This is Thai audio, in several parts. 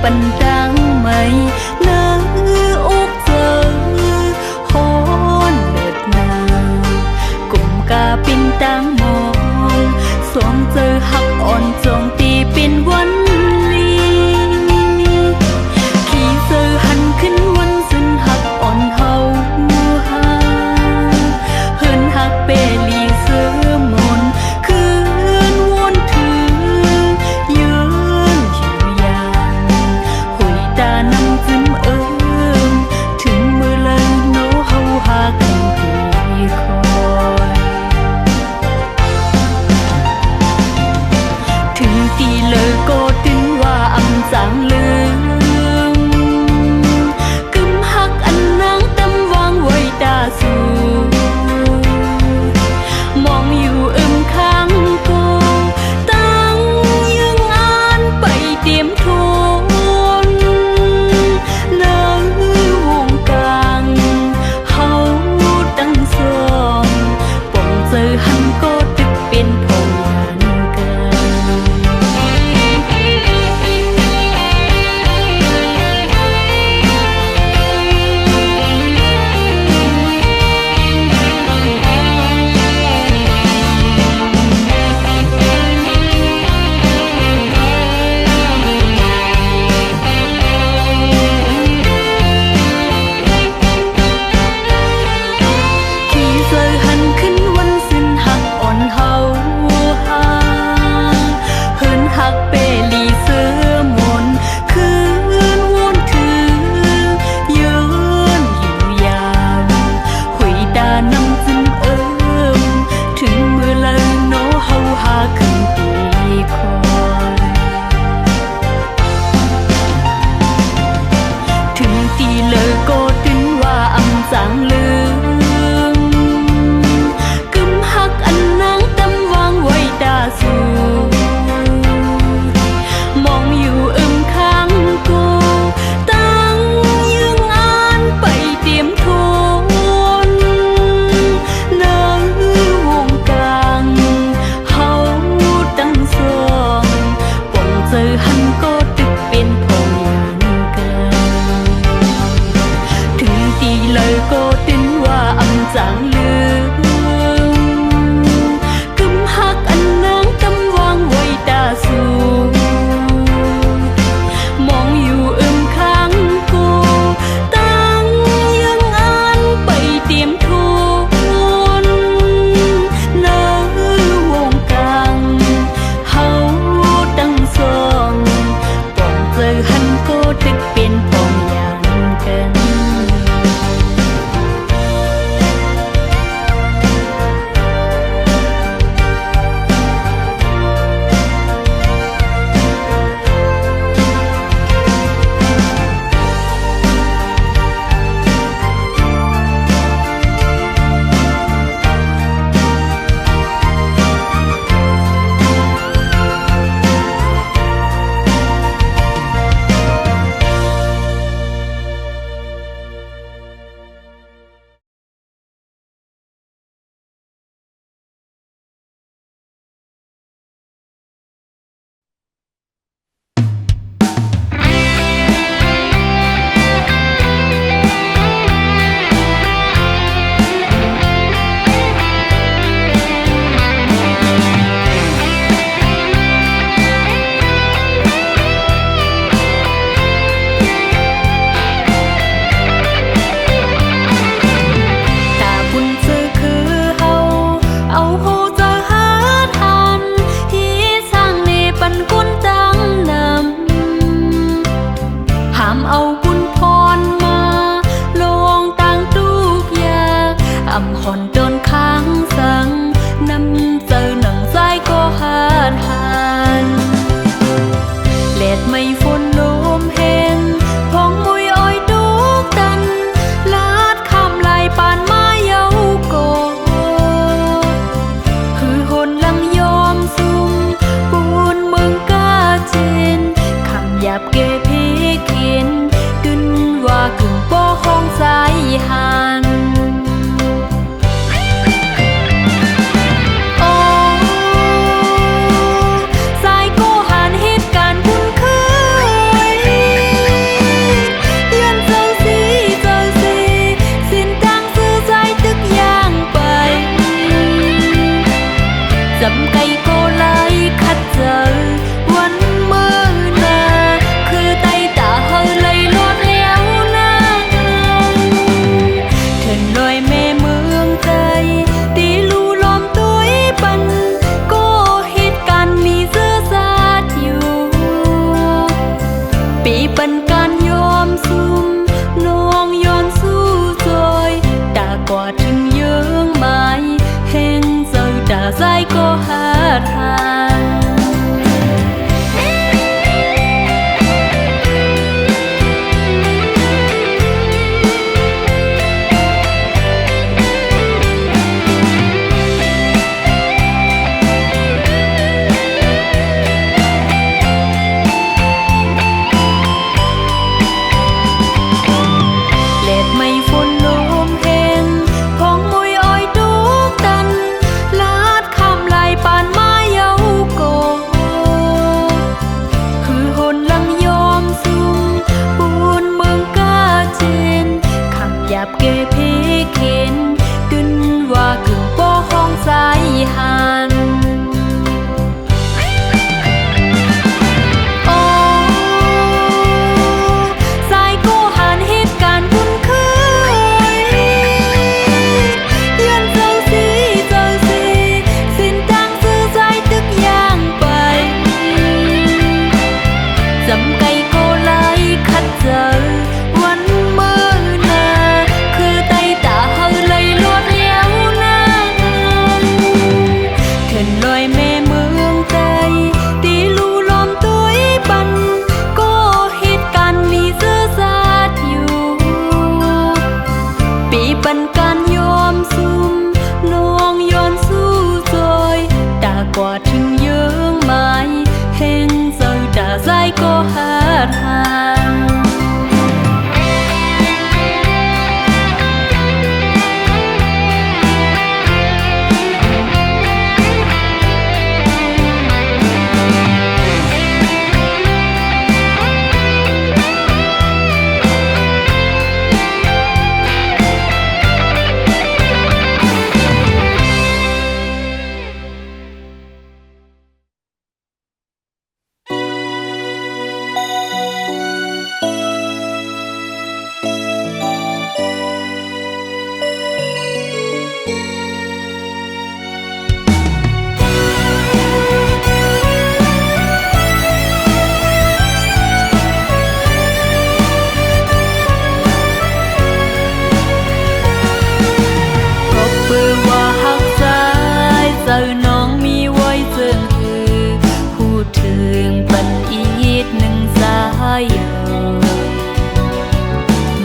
ปันดังไม่เนื้ออกเจอฮอนเลิดนากุมกาปินตังมองสวงเจอหักอ่อนจงตีเป็นวันลีขี่เจอหันขึ้นวันซึ่งหักอ่อนเฮาหาเฮินหักเปลีเสือมนคืนวนถือยืนอยู่ยานหุยตานำจิ้มถึงมือเลยโนเฮาหากันปีคอยถึงตีเลยก็ตึงว่าอำจังลืมกึมหักอันนางตำวางไว้ตาสูมองอยู่ข้างกูตั้งยืงอ่านไปเตรียมทนเนื้อวงกลางเฮาตั้งสองป่องเจอหันก็ตึกเป็นพงกันที่เจอหันขึ้นวันสิ้นหักอ่อนเฮาหาเฮินหักเปลีเสือมนคืนวนถือยืนอยู่ยามหุยตานำจิ้มถึงมือเลยโนเฮาหาขึ้นปีคอยถึงตีเลยก็ตึงว่าอำจังลืมกึมหักอันนางตำวางไว้ตาสูมองอยู่ข้างกูตั้งยืงอ่านไปเตรียมทนเนื้อวงกลางเฮาตั้งสองป่องเจอหันก็ตึกเป็นพงกันถึงตีเลยก็ตึงว่าอำจังลืมกึมหักอันนางตำวางไว้ตาสูมองอยู่ข้างกูตั้งยืงอ่านไปเตรียมทนเนื้อวงกลางเฮาตั้งสองป่องเจอหันก็ตึกเป็นพงอย่างกัน สายโกหันเหตุการณ์คุ้นเคย ปีเป็นการยอมซุ่มน้องย้อนสู้จอยตากว่าถึงเยื้องไม้เฮงเจ้าตาใจก็หาทางเกเพเข็นดึนว่ากึ่งป้อห้องสายหันโอ้สายกูหันเหตุการณ์คุ้นเคยยันเจ้าสีสิ้นตังซื้อใจตึกย่างไปจำไก่โกไลคัดเจอวันมือเป็นการยอมซุ่มน้องย้อนสู้จอยตากว่าถึงเยื้องไม้เฮงเจ้าตาใจก็หาทาง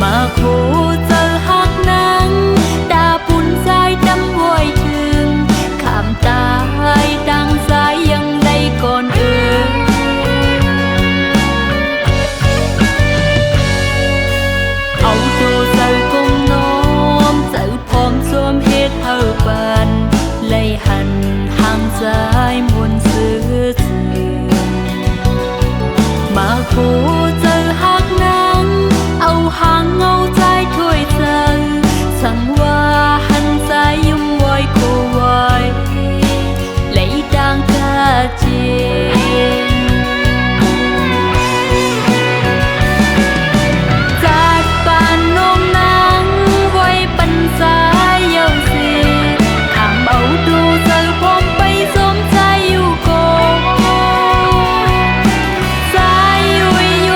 มาโคเจอหักนังตาปุ่นใจดำวอยถึงขามตายดังสายยังได้ก่อนเอาตัวเจ้าก้มน้อมเจ้าพร้อมสวมเฮ็ดเฮาปันไล่หันห่างใจมวนซื้อมาโคเจอหักนังเอาหางเงาใจถ้วยเจอสั่งว่าหันใจยุ่มไว้โคไว้ไหลดังกาเจจากปานน้องนางไว้ปันสายเย้าเสียถามเอาดูเจอพร้อมไปสมใจอยู่โกสายยุย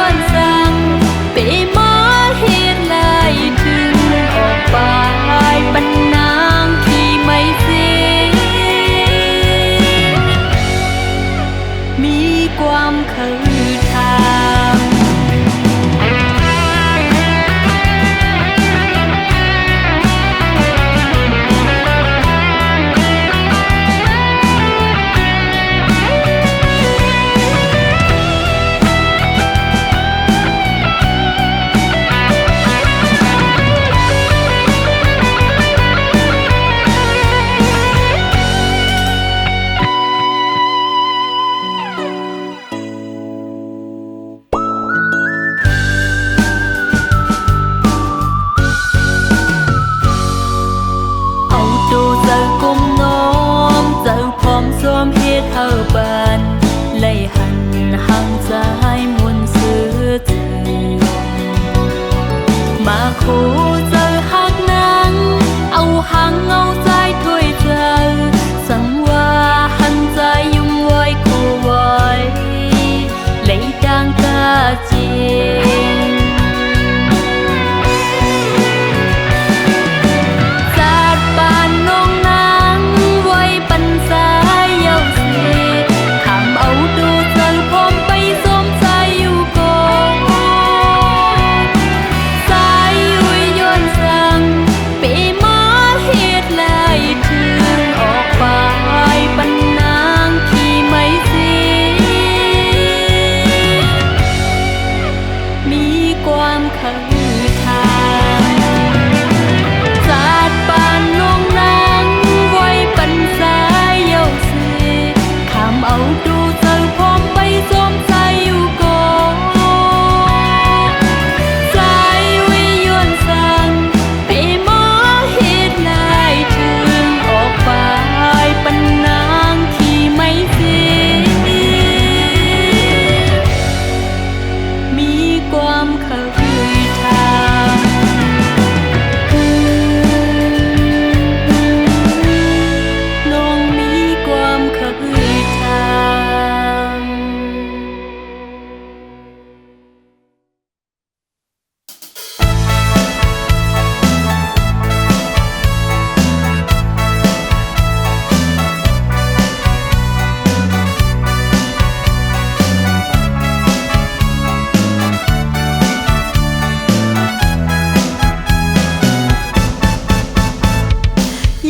คือทางศาสตร์ปานน้องนางไว้ปันสายเยาเสขามเอาดูเธอพร้อมไปสวมใส่อยู่ก่อนสายวิยวนสั่งไปหมอเฮ็ดลายถึงออกไปปันนางที่ไม่เสียมีความเคยทางน้องมีความเคยทาง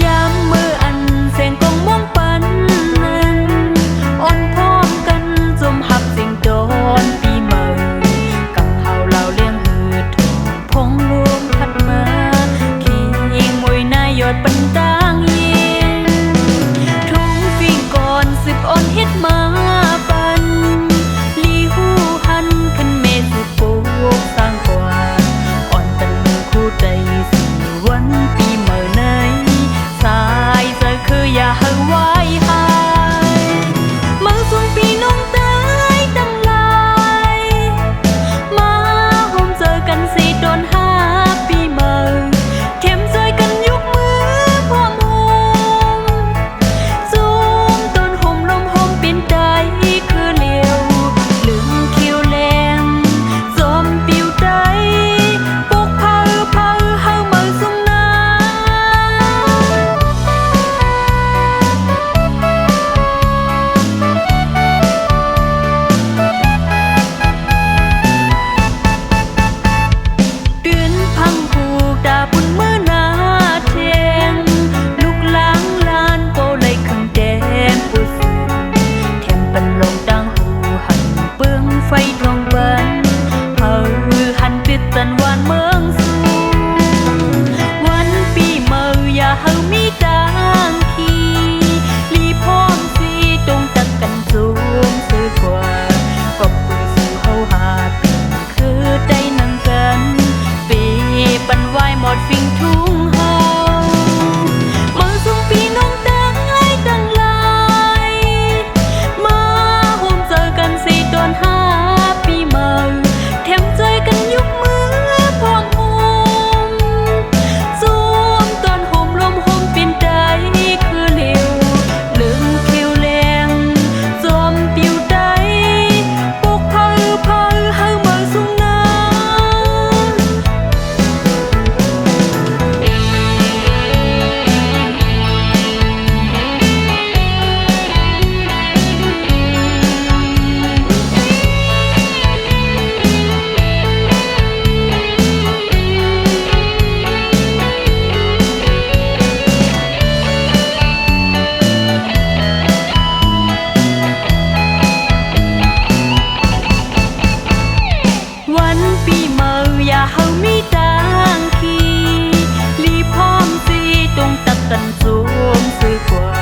ยามมืออันแสงกองม่วงปันนั้นอ่อนพร้อมกันจมหับสิ่งโดนปีเมื่อกับเฮาเราเลี้ยงหืดถึงพงลมพัดมาขี่มวยนายยอดปันตางเย็นทุ่งฟิงก่อนสิบอ่อนเฮ็ดมาปันลีหูหันขึ้นเมสุโปกสร้างกว่าอ่อนตันมือคู่ใจสี่วันปีเมื่อไหนสายใจคืออย่าให้ไว้หายเมื่อส่วนปีน้องตายตั้งหลายมาห่มเจอกันสิโดนห้าปีเมื่อเข็มใจกันยกมือพร้อมโฮมจูงต้นห่มลมห่มเป็นใจคือเลี้ยวลืมคิวแรงจอมปิวใจปกเผาเฮาเมื่อสุ่มนา เดือนพังผูกดาบุญมือหนาเทงลูกล้างลานโปเลยขึ้นแดงปุษแถมปันลงดังหูหันเปื้องไฟทองบันเฮาหันปิดตันวานเมืองสูวันปีเมื่ออย่าเฮามีตังคีลีพร้อมสีตรงตักกันสูงซื้อกว่าก็ปือสู่เฮาหาปีคือได้นั่งกันปีปันไหวหมดฟิงทุ่งเฮาเมื่อส่งปีน้องตั้งให้ตั้งหลายมาห่มเจอกันสิตอนห้าปีเมื่อแถมใจกันยกมือพร้อมโฮมสวมตอนห่มลมห่มเป็นใจคือเลี้ยวลืมคิวแรงจอมปิวใจปกเผาเฮาเมื่อสุ่มนา วันปีเมื่ออย่าเฮามีตังคีลีพร้อมสีตรงตักกันสูงซื้อกว่า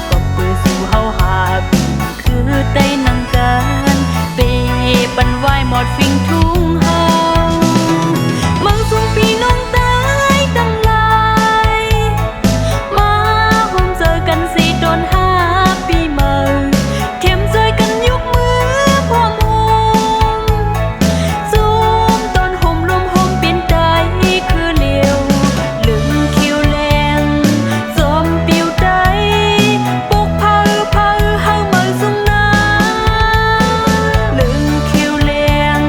ก็ปือสู่เฮาหาปีคือได้นั่งกันเปปันไหวหมดฟิงทุ่งเฮาเมื่อส่งปีน้องตายตั้งหลายมาห่มเจอกันสิโดนห้าปีเมื่อเข็มใจกันยกมือพร้อมโฮม จูงต้นห่มลมห่มเป็นใจคือเลี้ยวลืมคิวแรงจอมปิวใจปกเผาเฮาเมื่อสุ่มนาลืมคิวแรง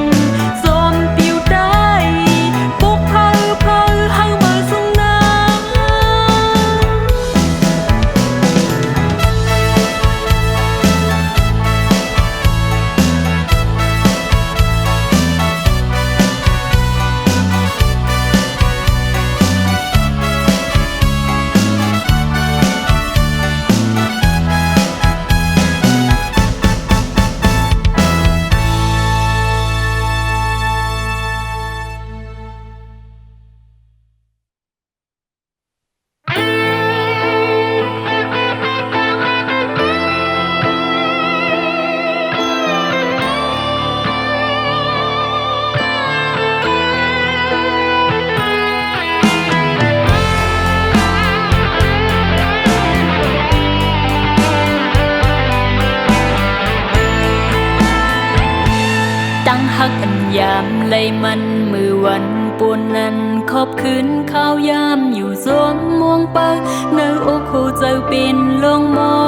ตั้งหักอันยามไลมันมือวันปวนนั้นขอบคืนข้าวยามอยู่สวมมวงเปิงเนื้ออกโคเจอเป็นลงมอ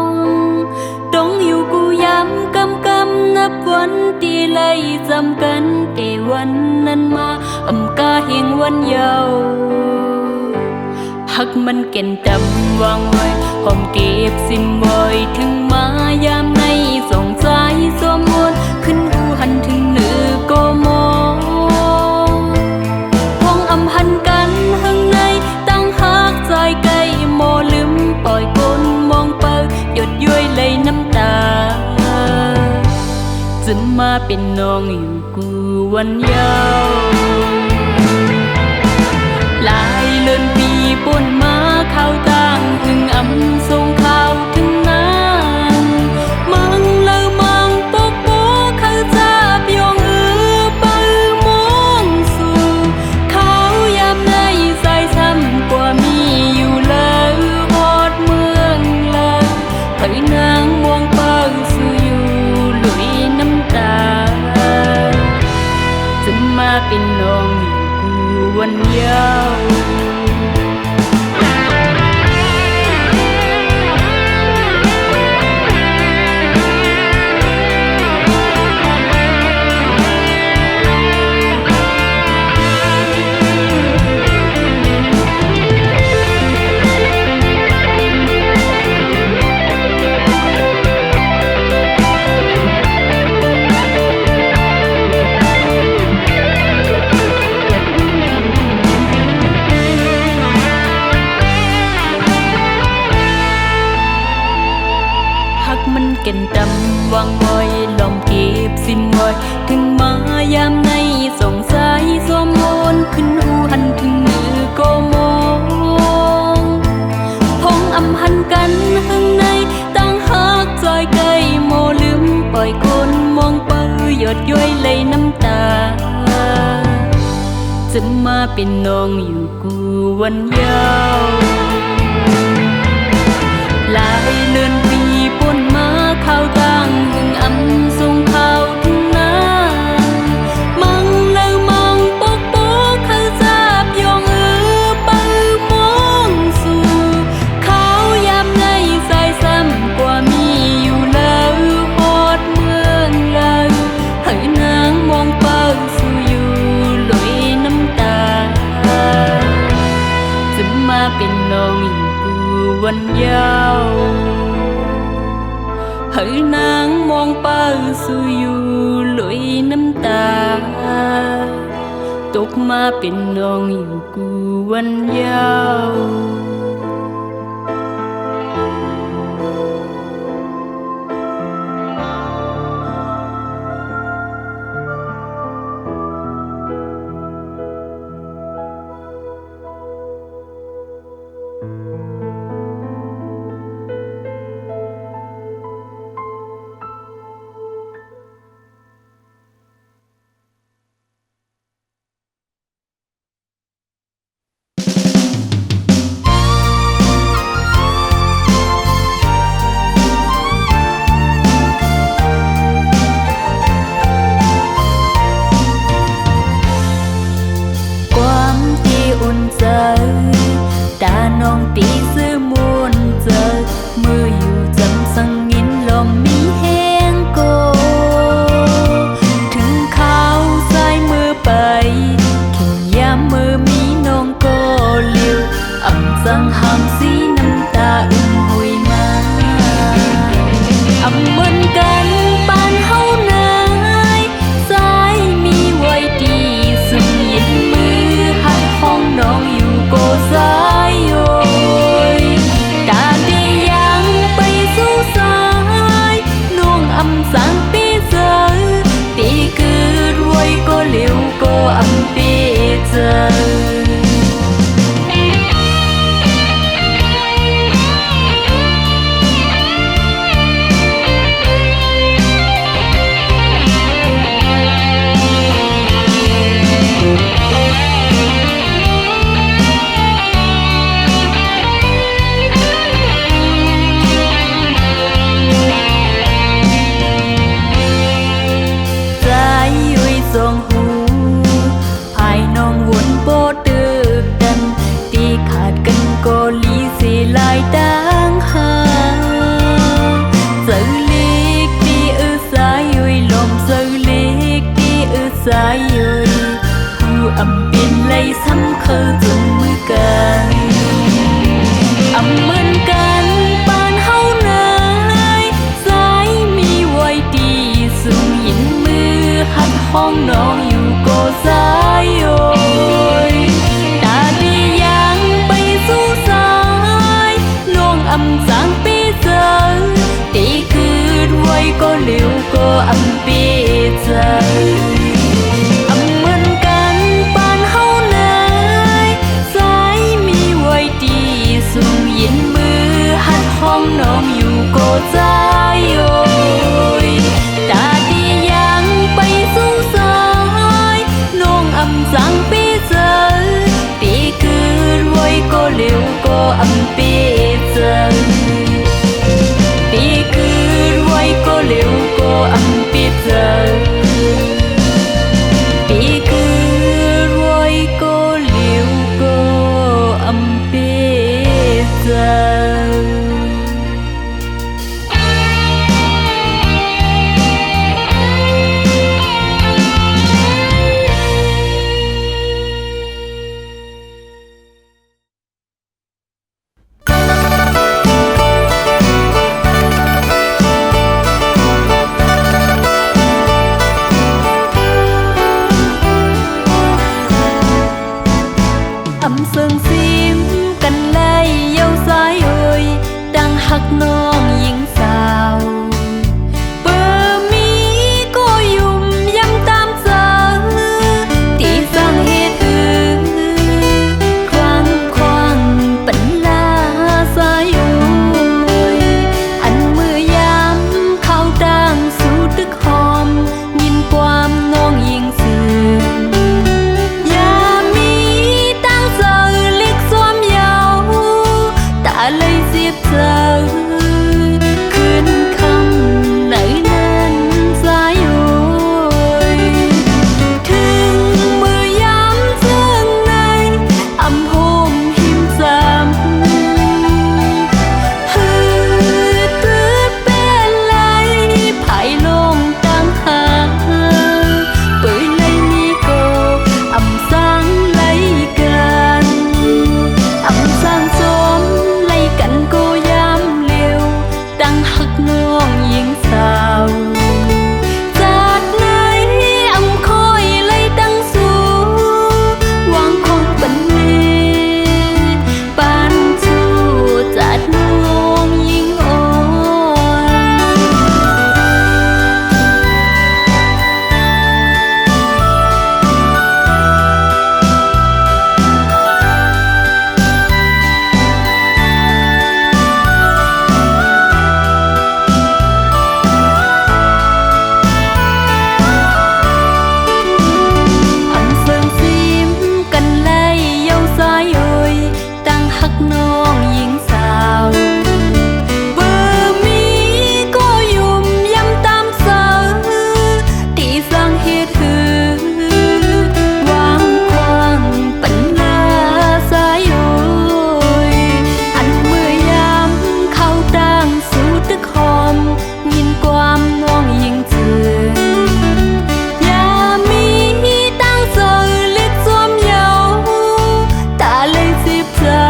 งต้องอยู่กูยามกำกำนับวันตีไลจำกันเตวันนั้นมาอำกาเฮงวันเยาว์หักมันเก่นจำวางไว้หอมเก็บสิ้นบ่อยถึงมายามในส่งใจสวมมนขึ้นหูหันถึงเนื้อโกมองพองอำหันกันหังในตั้งหักใจไกลโมลืมปล่อยกลมองเปิดหยดย้อยเลยน้ำตาจะมาเป็นน้องอยู่กูวันยาวหลายเลือนปีปนมาเข้าต่างถึงอำส่งข่าวถึงนั้นมังเลอมังปกโปเข้าจับยองไปมองสู่เขายามในใจช้ำกว่ามีอยู่เลยหอดเมืองเลยเฮ้ยนางมองเปิงสู่อยู่ลุยน้ำตาจะมาเป็นน้องอยู่กูวันยาวมันเก่นดำวางไว้ลอมเก็บสิ้นไว้ถึงมายามในส่งสายสวมมนขึ้นหูหันถึงมือโกมองพองอำหันกันข้างในตั้งหักจอยไกลโมลืมปล่อยกลมองเปื้อหยดย้อยเลยน้ำตาจะมาเป็นน้องอยู่กูวันยาวหลายเลือนปีปนมาเข้าต่างหึงอำส่งข่าวถึงนั้นมังเลอมังปกโปเข้าจับยองไปมองสู่เขายามในใจซ้ำกว่ามีอยู่แล้วหอดเมืองเลยให้นางมองเปิงสู่อยู่ลุยน้ำตาจะมาเป็นน้องอยู่กูวันยาวให้นางมองเป้าสู่อยู่ลุยน้ำตาตกมาเป็นน้องอยู่กูวันยาว dài ơi hu âm bên lấy sắm khơ dùng mưa cài âm mơn can ban hau nai dài mi quay đi dùng nhìn mưa hát hong nongอยู่ก็dài ơi ta đi yang bayสู้สายน้องอำจางปีเจอตีคืนไว้ก็เหลวก็อำปีเจออำเหมือนกันปานเฮาไหนสายมีไว้ดีสูงยินมือหัดห้องน้องอยู่ก็ใจโอยตาดียังไปสู้สายน้องอำจางปีเจอตีคืนไว้ก็เหลวก็อำปีเจอตีคืนไว้ก็เหลวก็อำปีเจอปีคืนไว้ก็เหลวก็อำปีเจออำเสิงซิมกันไล่เย้าซ้ายเอ่ยดังหักน้องหญิงสาวเบอร์มีก็ยุ่มยำตามเจอตีสร้างเหตุคว้างปัญลาสายเอ่ยอันมือยามเข้าดังสู่ตึกหอมยินความน้องหญิงสื่อเลยเสียบเจอคืนคำไหนนั้นสายโอยถึงมือยามเชิงในอำโฮมหิมจำฮือตื้อเป็นไหลภายลงตั้งหาปืนไหลนี้ก็อำสร้างไหลกันอำสร้างจมกันก็ยามเร็วดังหักน้องหญิงสาวจากไหนอำคอยเลยดังสู่วางคงปันเลปานชูจัดน้องหญิงอ่น้องหญิงสาวเบอร์มีก็ยุ่มยำตามเสอตีสร้างเหตุวางควางปัญหาสายโอยอันเมื่อยามเข้าดังสู่ตึกหอมยินความน้องหญิงเจือยามีตั้งเสอเล็กสวมเยาตาเลยสิบเจอ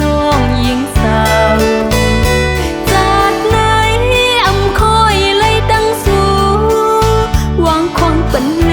น้องหญิงสาวจากไหนอำคอยเลยตั้งสู่วางควางปันเล